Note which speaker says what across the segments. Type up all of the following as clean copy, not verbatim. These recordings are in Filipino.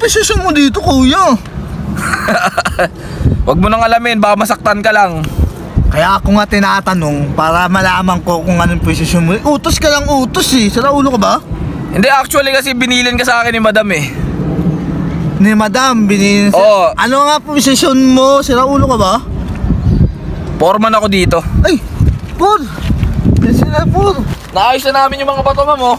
Speaker 1: posisyon mo dito, kuya?
Speaker 2: Huwag mo nang alamin, baka masaktan ka lang.
Speaker 1: Kaya ako nga tinatanong para malaman ko kung anong posisyon mo. Utos ka lang utos eh. Sira ulo ka ba?
Speaker 2: Hindi, actually kasi binilin ka sa akin ni madam eh.
Speaker 1: Ni madam, bininin
Speaker 2: Oo.
Speaker 1: Ano nga posisyon mo? Sira ulo ka ba?
Speaker 2: Foreman ako dito.
Speaker 1: Ay! Paul! Sira Paul!
Speaker 2: Naayos na namin yung mga bato, ma'am, oh.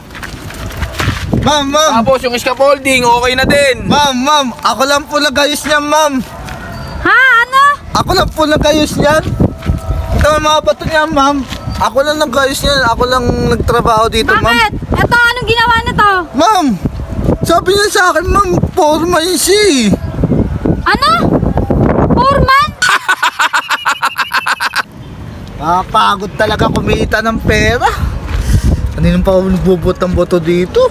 Speaker 1: Ma'am, ma'am!
Speaker 2: Tapos yung scaffolding, okay na din.
Speaker 1: Ma'am, ma'am! Ako lang po nag-ayos niyan, ma'am!
Speaker 3: Ha? Ano?
Speaker 1: Ako lang po nag-ayos niyan! Ito ang mga bato niyan, ma'am! Ako lang nag-ayos niyan! Ako lang nagtrabaho dito, ma'am!
Speaker 3: Bakit? Eto, anong ginawa na to?
Speaker 1: Ma'am! Sabi niya sa akin, ma'am, foreman siya.
Speaker 3: Ano? Foreman?
Speaker 1: Pagod talaga kumita ng pera. Kaninong pa ako nagbubuhat ng boto dito?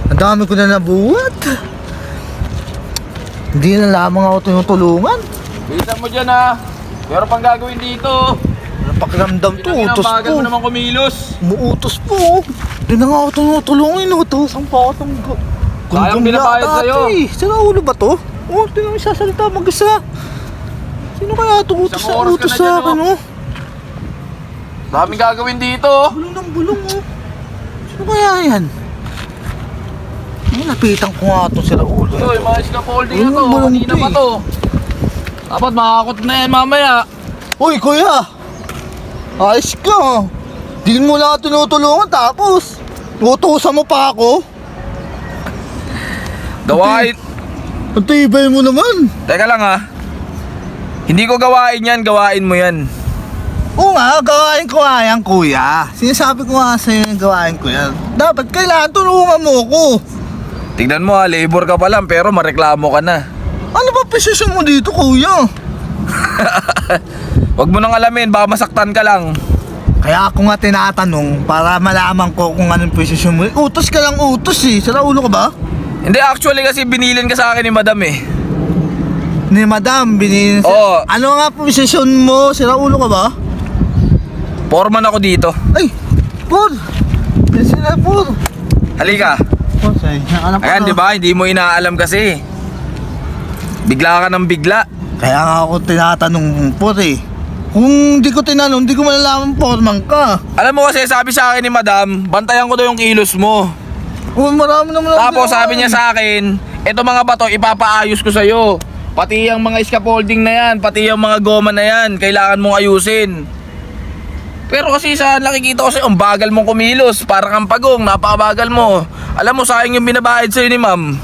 Speaker 1: Ang dami ko na nabuhat. Hindi na lamang ako tinutulungan.
Speaker 2: Bilisan mo dyan, ha. Meron pang gagawin dito.
Speaker 1: Pakiramdam to, utos
Speaker 2: Pinaginabagan
Speaker 1: po.
Speaker 2: mo naman kumilos.
Speaker 1: Umuutos po. Hindi na nga ako tinutulungan. Inuutosan pa ako ng
Speaker 2: Sayang binabayad sa'yo.
Speaker 1: Sira ulo ba to? Oh, hindi naman sasalita mag-isa. Sino kaya ito utos
Speaker 2: Isang oras ka
Speaker 1: utos
Speaker 2: na
Speaker 1: sa
Speaker 2: dyan,
Speaker 1: akin, oh?
Speaker 2: Daming gagawin dito.
Speaker 1: Bulong ng bulong, oh. Sino kaya yan? Lapitan ko nga ito sila ulo.
Speaker 2: Ito, yung mga scaffolding na
Speaker 1: Ano
Speaker 2: to.
Speaker 1: ba lang
Speaker 2: Kanina
Speaker 1: to,
Speaker 2: pa
Speaker 1: eh?
Speaker 2: to. Dapat makakot na yan mamaya.
Speaker 1: Uy, kuya! Ayos ka! Di mo na ako tinutulungan tapos utusan mo pa ako?
Speaker 2: Gawain.
Speaker 1: Ang tibay mo naman!
Speaker 2: Teka lang, ha. Hindi ko gawain yan, gawain mo yan.
Speaker 1: Oo nga, gawain ko nga yan, kuya. Sinasabi ko nga sa'yo yung gawain ko yan. Dapat kailangan tulungan mo ko.
Speaker 2: Tignan mo, ha, labor ka pa lang pero mareklamo ka na.
Speaker 1: Ano ba posisyon mo dito, kuya?
Speaker 2: Huwag mo nang alamin, baka masaktan ka lang.
Speaker 1: Kaya ako nga tinatanong para malaman ko kung anong posisyon mo. Utos ka lang utos eh. Sira ulo ka ba?
Speaker 2: Hindi, actually kasi binilin ka sa akin ni madam eh.
Speaker 1: Ni madam, bininin
Speaker 2: Oo.
Speaker 1: Ano nga posisyon mo? Sira ulo ka ba?
Speaker 2: Foreman ako dito.
Speaker 1: Ay! Paul! Sira Paul!
Speaker 2: Halika.
Speaker 1: Paul, sa'yo.
Speaker 2: Ayan, di ba? Hindi mo inaalam kasi. Bigla ka ng bigla.
Speaker 1: Kaya nga ako tinatanong, Paul eh. Kung di ko tinanong, di ko malalaman foreman ka.
Speaker 2: Alam mo kasi sabi sa akin ni madam, bantayan ko daw yung kilos mo.
Speaker 1: Oh, marami naman ako
Speaker 2: Tapos
Speaker 1: ginawa
Speaker 2: sabi niya
Speaker 1: eh.
Speaker 2: sa akin, eto mga bato ipapaayos ko sa'yo. Pati yung mga scaffolding na yan, pati yung mga goma na yan, kailangan mong ayusin. Pero kasi sa nakikita ko sa'yo, ang bagal mong kumilos. Parang kang pagong, napakabagal mo. Alam mo, sayang yung binabayad sa'yo ni ma'am.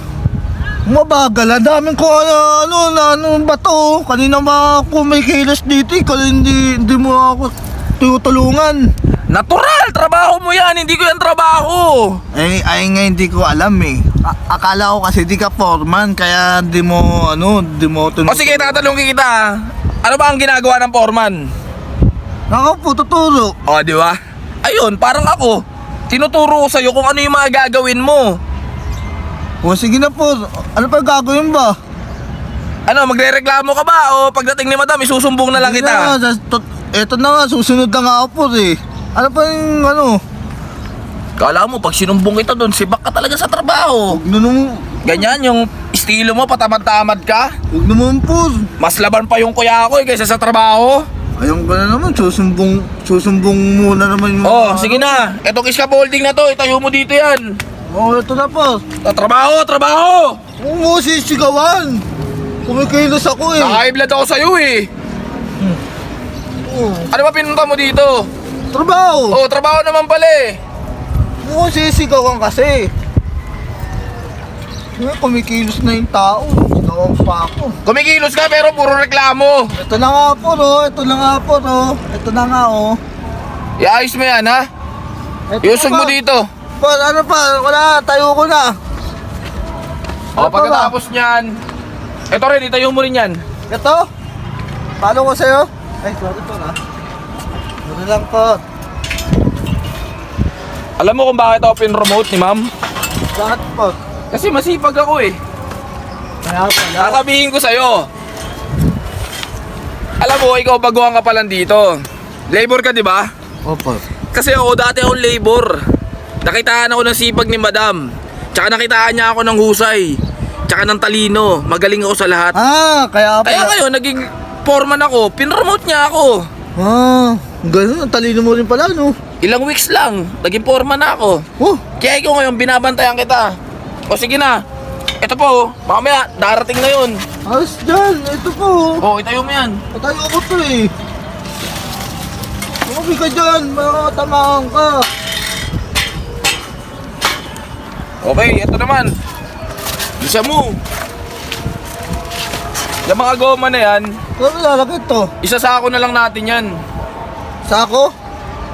Speaker 1: Mabagal, ang daming ko ano ba to? Kanina ba ako may kilos dito eh, kasi hindi mo ako tutulungan.
Speaker 2: Natural, trabaho mo yan, hindi ko yan trabaho.
Speaker 1: Ay nga hindi ko alam eh. Akala ko kasi di ka foreman, kaya di mo
Speaker 2: O sige, tatanungin kita. Ano ba ang ginagawa ng foreman?
Speaker 1: Ako po, tuturo.
Speaker 2: O, di ba? Ayun, parang ako. Tinuturo ko sa'yo kung ano yung mga gagawin mo.
Speaker 1: O sige na po, ano pa gagawin ba?
Speaker 2: Ano, magrereklamo ka ba? O pagdating ni madam, isusumbong na lang
Speaker 1: Sige
Speaker 2: kita.
Speaker 1: na, eto na nga, susunod na nga ako po eh. Ano pa yung ano?
Speaker 2: Kala mo, pag sinumbong kita doon, sibak ka talaga sa trabaho.
Speaker 1: Huwag na naman,
Speaker 2: Ganyan, yung estilo mo, patamad-tamad ka.
Speaker 1: huwag naman po.
Speaker 2: Mas laban pa yung kuya ko kaysa sa trabaho.
Speaker 1: Ayun ka na naman, susumbong muna naman yung...
Speaker 2: Oh, sige na. Etong scaffolding na to, itayo mo dito yan.
Speaker 1: Oh, ito na po.
Speaker 2: Trabaho, trabaho!
Speaker 1: Huwag mo sisigawan. Kumikilos ako eh.
Speaker 2: Naka-blood ako sa'yo eh.
Speaker 1: Oh,
Speaker 2: Ano ba pinunta mo dito?
Speaker 1: trabaho.
Speaker 2: Oh, trabaho naman pala eh.
Speaker 1: Huwag mo sisigawan kasi. Kumikilos na yung tao. Sigawan pa ako.
Speaker 2: Kumikilos ka pero puro reklamo.
Speaker 1: Ito na nga po, no. Ito na nga po, no. Ito na nga, oh.
Speaker 2: Iayos mo yan, ha?
Speaker 1: Ito
Speaker 2: Iusog
Speaker 1: na
Speaker 2: mo
Speaker 1: ba?
Speaker 2: dito.
Speaker 1: Pa, ano pa? Wala, tayo ko na.
Speaker 2: O, pagkatapos niyan, eto rin, itayo mo rin yan.
Speaker 1: Ito? Paano ko sa'yo? Ay, sorry po na. Ano lang po.
Speaker 2: Alam mo kung bakit ako pin-remote ni ma'am?
Speaker 1: Bakit po?
Speaker 2: Kasi masipag ako eh.
Speaker 1: Kaya pala.
Speaker 2: Sasabihin ko sa'yo. Alam mo, ikaw baguhan ka pa lang dito. Labor ka, di ba?
Speaker 1: Opo.
Speaker 2: Kasi ako, dati akong labor. Nakitaan ako ng sipag ni madam. Tsaka nakitaan niya ako ng husay. tsaka ng talino. Magaling ako sa lahat.
Speaker 1: Kaya
Speaker 2: Kaya
Speaker 1: pala.
Speaker 2: ngayon, naging foreman ako. Pinromote niya ako.
Speaker 1: Ganun. Ang talino mo rin pala, no?
Speaker 2: Ilang weeks lang, naging foreman na ako.
Speaker 1: Oh,
Speaker 2: Kaya ikaw ngayon, binabantayan kita. O sige na. Ito po, mamaya, darating na yun.
Speaker 1: ayos dyan. Ito po.
Speaker 2: O, itayo mo yan.
Speaker 1: Patay ako to eh. Umabi ka dyan. Makakatamaan ka.
Speaker 2: Okay, ito naman. Isa mo. Yung mga goma na yan,
Speaker 1: Ano lalaki to?
Speaker 2: isa sa ako na lang natin yan.
Speaker 1: Sako?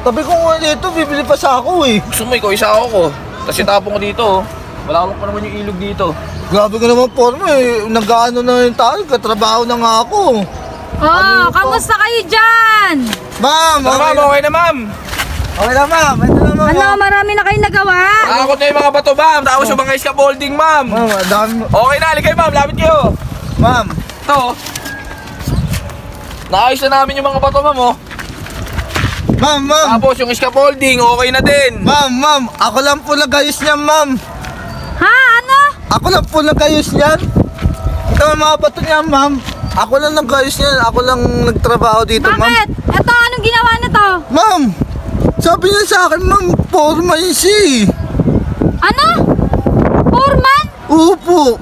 Speaker 1: Tabi ko nga dito, bibili pa sako eh.
Speaker 2: Gusto mo, ikaw isa ako ko. Tapos itapon ko dito. Oh. Malawak pa naman yung ilog dito.
Speaker 1: Grabe ka naman forma eh. Nag-ano na yung tayo, katrabaho na nga ako.
Speaker 3: Oh, kamusta kayo dyan?
Speaker 1: Ma'am,
Speaker 2: Tara ma'am, okay na ma'am.
Speaker 1: Okay na ma'am, ito na ma'am.
Speaker 3: Ano, marami na kayong nagawa?
Speaker 2: Nakakot na yung mga bato ma'am. Tapos yung mga scaffolding ma'am.
Speaker 1: Ma'am, ang dami mo.
Speaker 2: Okay na, aligay ma'am, lapit kayo.
Speaker 1: Ma'am,
Speaker 2: Ito. Naayos na namin yung mga bato ma'am oh.
Speaker 1: ma'am.
Speaker 2: Tapos yung scaffolding, okay na din.
Speaker 1: Ma'am, ako lang po nag-ayos niyan, ma'am.
Speaker 3: Ha, ano?
Speaker 1: Ako lang po nag-ayos niyan. Ito ang mga bato niyan, ma'am. Ako lang nag-ayos niyan. Ako lang nagtrabaho dito, ma'am.
Speaker 3: Bakit? Eto, anong ginawa na to?
Speaker 1: Ma'am, sabi niya sa akin, ma'am, foreman siya.
Speaker 3: Ano? Foreman?
Speaker 1: Opo.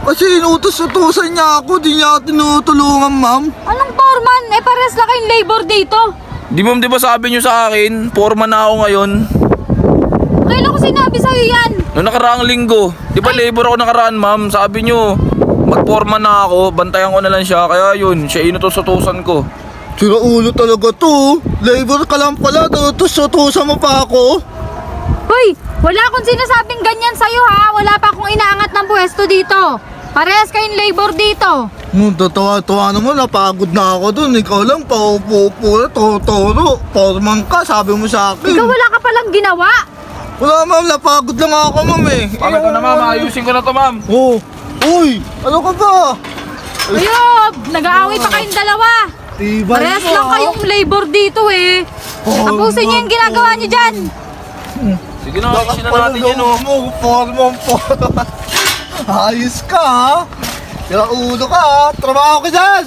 Speaker 1: Kasi inutos-utusan niya ako, di niya ako tinutulungan, ma'am.
Speaker 3: Anong foreman? Eh, pares na kayong labor dito.
Speaker 2: Di ma'am, di ba sabi nyo sa akin, foreman na ako ngayon?
Speaker 3: Kailan ko sinabi sa'yo yan?
Speaker 2: Noong nakaraang linggo. Di ba labor ako nakaraan ma'am? Sabi nyo, mag-foreman na ako, bantayan ko na lang siya. Kaya yun, siya inutos-utusan ko.
Speaker 1: Sira ulo talaga to. Labor ka lang pala, utos-utusan mo pa ako.
Speaker 3: Hoy, wala akong sinasabing ganyan sa'yo ha. Wala pa akong inaangat ng pwesto dito. Parehas kayong labor dito.
Speaker 1: Tatawa-tawa naman, napagod na ako dun. Ikaw lang, paupo-upo na, toro-toro. Foreman ka, sabi mo sa akin.
Speaker 3: Ikaw wala ka palang ginawa.
Speaker 1: Wala, ma'am, napagod lang ako, ma'am eh.
Speaker 2: Bakit ito na ma'am, ayusin ko na to ma'am.
Speaker 1: Oh, uy, ano ka ba?
Speaker 3: Ayun, nag-aaway pa kayong dalawa.
Speaker 1: Tibay
Speaker 3: Parehas
Speaker 1: mo,
Speaker 3: lang
Speaker 1: ah.
Speaker 3: kayong labor dito eh. Tapusin niyo yung ginagawa niyo dyan.
Speaker 2: Sige na, ayusin na natin yan oh.
Speaker 1: Foreman po. Ayos ka, ha? Sira ulo ka, ha? Trabaho ka dyan.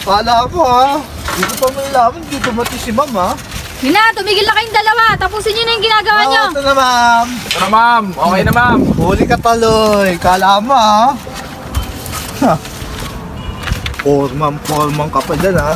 Speaker 1: Kala mo, ha? Dito pa may laman, dito mati si ma'am, ha?
Speaker 3: Yun na, tumigil na kayong dalawa. Tapusin niyo na yung ginagawa niyo.
Speaker 1: Ito na, ma'am.
Speaker 2: Ito na ma'am, okay na ma'am.
Speaker 1: Huli ka taloy. Kala mo, ha? Ha. Foreman ka pa dyan, ha?